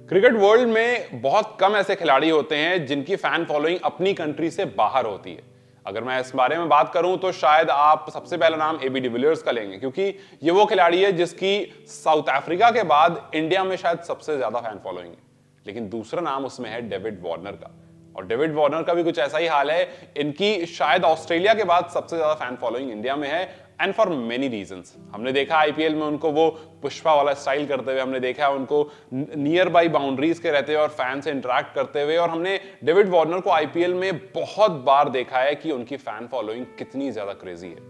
Cricket world में बहुत कम ऐसे खिलाड़ी होते हैं जिनकी फैन फॉलोइंग अपनी कंट्री से बाहर होती है। अगर मैं इस बारे में बात करूं तो शायद आप सबसे पहला नाम एबी डिविलियर्स का लेंगे, क्योंकि ये वो खिलाड़ी है जिसकी साउथ अफ्रीका के बाद इंडिया में शायद सबसे ज्यादा फैन फॉलोइंग है। लेकिन दूसरा नाम उसमें है डेविड वार्नर का, और डेविड वार्नर का भी कुछ ऐसा ही हाल है। इनकी शायद ऑस्ट्रेलिया के बाद सबसे ज्यादा फैन फॉलोइंग इंडिया में है, एंड फॉर मेनी रीजंस। हमने देखा आईपीएल में उनको वो पुष्पा वाला स्टाइल करते हुए, हमने देखा उनको नियर बाई बाउंड्रीज के रहते हुए और फैन से इंटरेक्ट करते हुए, और हमने डेविड वार्नर को आईपीएल में बहुत बार देखा है कि उनकी फैन फॉलोइंग कितनी ज्यादा क्रेजी है।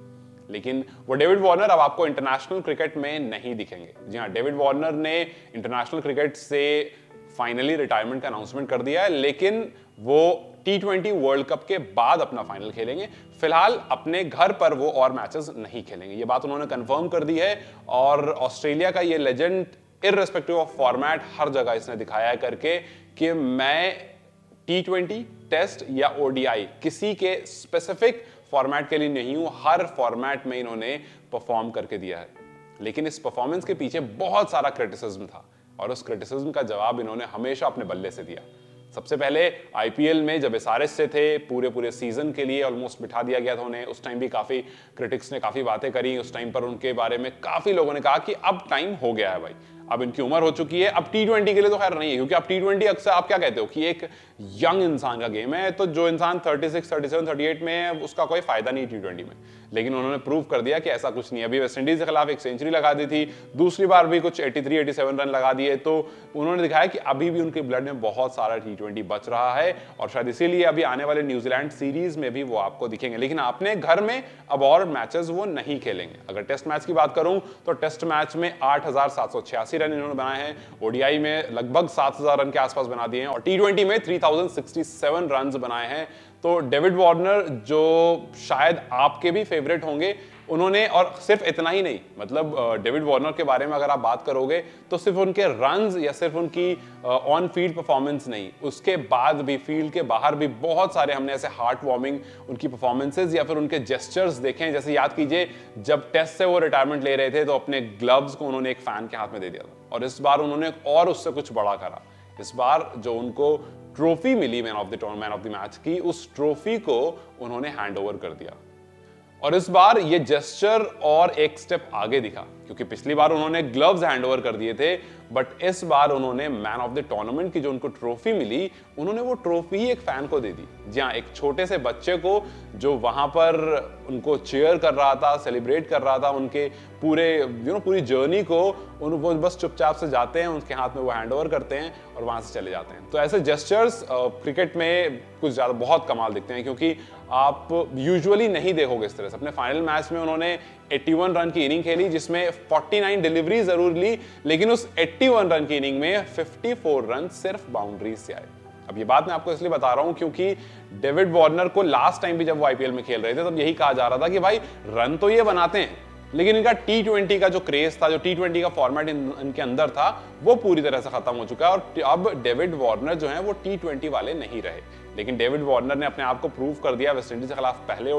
लेकिन वो डेविड वार्नर अब आपको इंटरनेशनल क्रिकेट में नहीं दिखेंगे। जी हाँ, डेविड वार्नर ने इंटरनेशनल क्रिकेट से फाइनली रिटायरमेंट का अनाउंसमेंट कर दिया है, लेकिन वो T20 वर्ल्ड कप के बाद अपना फाइनल खेलेंगे। फिलहाल अपने घर पर वो और मैचेस नहीं खेलेंगे, ये बात उन्होंने कंफर्म कर दी है। और ऑस्ट्रेलिया का ये लेजेंड इररिस्पेक्टिव ऑफ फॉर्मेट हर जगह इसने दिखाया है करके कि मैं T20, टेस्ट या ODI किसी के स्पेसिफिक फॉर्मेट के लिए नहीं हूं, हर फॉर्मेट में इन्होंने परफॉर्म करके दिया है। लेकिन इस परफॉर्मेंस के पीछे बहुत सारा क्रिटिसिज्म था, और उस क्रिटिसिज्म का जवाब इन्होंने हमेशा अपने बल्ले से दिया। सबसे पहले आईपीएल में जब एसआरएच से थे, पूरे सीजन के लिए ऑलमोस्ट बिठा दिया गया था उन्हें। उस टाइम भी काफी क्रिटिक्स ने काफी बातें करी। उस टाइम पर उनके बारे में काफी लोगों ने कहा कि अब टाइम हो गया है भाई, अब इनकी उम्र हो चुकी है। अब T20 के लिए तो खैर नहीं है, क्योंकि अब T20 अक्सर आप क्या कहते हो कि एक यंग इंसान का गेम है, तो जो इंसान 36, 37, 38 में है उसका कोई फायदा नहीं T20 में। लेकिन उन्होंने प्रूव कर दिया कि ऐसा कुछ नहीं है। अभी वेस्ट इंडीज के खिलाफ एक सेंचुरी लगा दी थी, दूसरी बार भी कुछ 83, 87 रन लगा दिए, तो उन्होंने दिखाया कि अभी भी उनके ब्लड में बहुत सारा T20 बच रहा है। और शायद इसीलिए अभी आने वाले न्यूजीलैंड सीरीज में भी वो आपको दिखेंगे। लेकिन अपने घर में अब और मैचेस वो नहीं खेलेंगे। अगर टेस्ट मैच की बात करूं तो टेस्ट मैच में 8,786 रन इन्होंने बनाए हैं, ओडीआई में लगभग 7,000 रन के आसपास बना दिए हैं, और T20 में 3,067 रन बनाए हैं। तो डेविड वार्नर, जो शायद आपके भी फेवरेट होंगे, उन्होंने, और सिर्फ इतना ही नहीं, मतलब डेविड वार्नर के बारे में अगर आप बात करोगे तो सिर्फ उनके रन्स या सिर्फ उनकी ऑन फील्ड परफॉर्मेंस नहीं, उसके बाद भी फील्ड के बाहर भी बहुत सारे हमने ऐसे हार्ट वार्मिंग उनकी परफॉर्मेंसेस या फिर उनके जेस्चर्स देखे हैं। जैसे याद कीजिए, जब टेस्ट से वो रिटायरमेंट ले रहे थे तो अपने ग्लव्स को उन्होंने एक फैन के हाथ में दे दिया था, और इस बार उन्होंने और उससे कुछ बड़ा करा। इस बार जो उनको ट्रॉफी मिली मैन ऑफ द मैच की, उस ट्रॉफी को उन्होंने हैंड ओवर कर दिया। और इस बार ये जेस्चर और एक स्टेप आगे दिखा, क्योंकि पिछली बार उन्होंने ग्लव्स हैंडओवर कर दिए थे, बट इस बार उन्होंने मैन ऑफ द टूर्नामेंट की जो उनको ट्रॉफी मिली, उन्होंने वो ट्रॉफी ही एक फैन को दे दी। जी हाँ, एक छोटे से बच्चे को जो वहां पर उनको चीयर कर रहा था, सेलिब्रेट कर रहा था उनके पूरी जर्नी को। वो बस चुपचाप से जाते हैं, उनके हाथ में वो हैंडओवर करते हैं और वहां से चले जाते हैं। तो ऐसे जेस्चर्स क्रिकेट में कुछ ज्यादा बहुत कमाल दिखते हैं, क्योंकि आप यूजुअली नहीं देखोगे इस तरह से। अपने फाइनल मैच में उन्होंने 81 रन की इनिंग खेली, जिसमें 49 डिलीवरी जरूर ली, लेकिन उस 81 रन की इनिंग में 54 रन सिर्फ बाउंड्रीज से आए। अब ये बात मैं आपको इसलिए बता रहा हूं क्योंकि डेविड वार्नर को लास्ट टाइम भी जब वो आईपीएल में खेल रहे थे तब यही कहा जा रहा था कि भाई रन तो ये बनाते हैं, लेकिन इनका T20 का जो क्रेज था, जो T20 का फॉर्मेट इनके अंदर था, वो पूरी तरह से खत्म हो चुका है। और अब डेविड वार्नर जो है वो T20 वाले नहीं रहे। लेकिन डेविड वार्नर ने अपने आप को प्रूव कर दिया वेस्ट इंडीज के खिलाफ पहले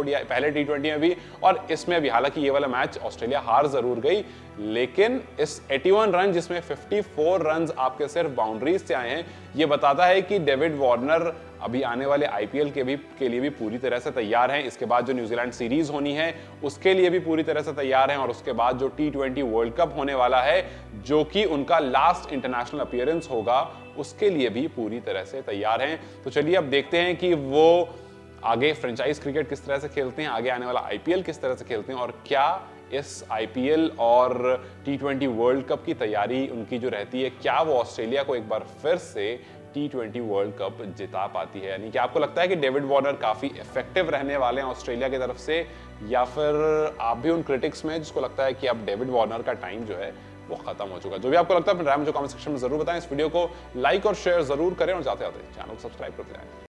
T20 में भी और इसमें भी। हालांकि ये वाला मैच ऑस्ट्रेलिया हार जरूर गई, लेकिन इस 81 रन जिसमें 54 रन आपके सिर्फ बाउंड्रीज से आए हैं, ये बताता है कि डेविड वार्नर अभी आने वाले आईपीएल के लिए भी पूरी तरह से तैयार हैं। इसके बाद जो न्यूजीलैंड सीरीज होनी है उसके लिए भी पूरी तरह से तैयार हैं, और उसके बाद जो T20 वर्ल्ड कप होने वाला है, जो कि उनका लास्ट इंटरनेशनल अपीयरेंस होगा, उसके लिए भी पूरी तरह से तैयार हैं। तो चलिए अब देखते हैं कि वो आगे फ्रेंचाइज क्रिकेट किस तरह से खेलते हैं, आगे आने वाला आईपीएल किस तरह से खेलते हैं, और क्या इस आईपीएल और T20 वर्ल्ड कप की तैयारी उनकी जो रहती है, क्या वो ऑस्ट्रेलिया को एक बार फिर से T20 वर्ल्ड कप जिता पाती है। यानी कि आपको लगता है कि डेविड वार्नर काफी इफेक्टिव रहने वाले हैं ऑस्ट्रेलिया की तरफ से, या फिर आप भी उन क्रिटिक्स में जिसको लगता है कि अब डेविड वार्नर का टाइम जो है वो खत्म हो चुका है। जो भी आपको लगता है अपने राय मुझे कमेंट सेक्शन में जरूर बताएं। इस वीडियो को लाइक और शेयर जरूर करें, और जाते जाते चैनल को सब्सक्राइब करते जाएं।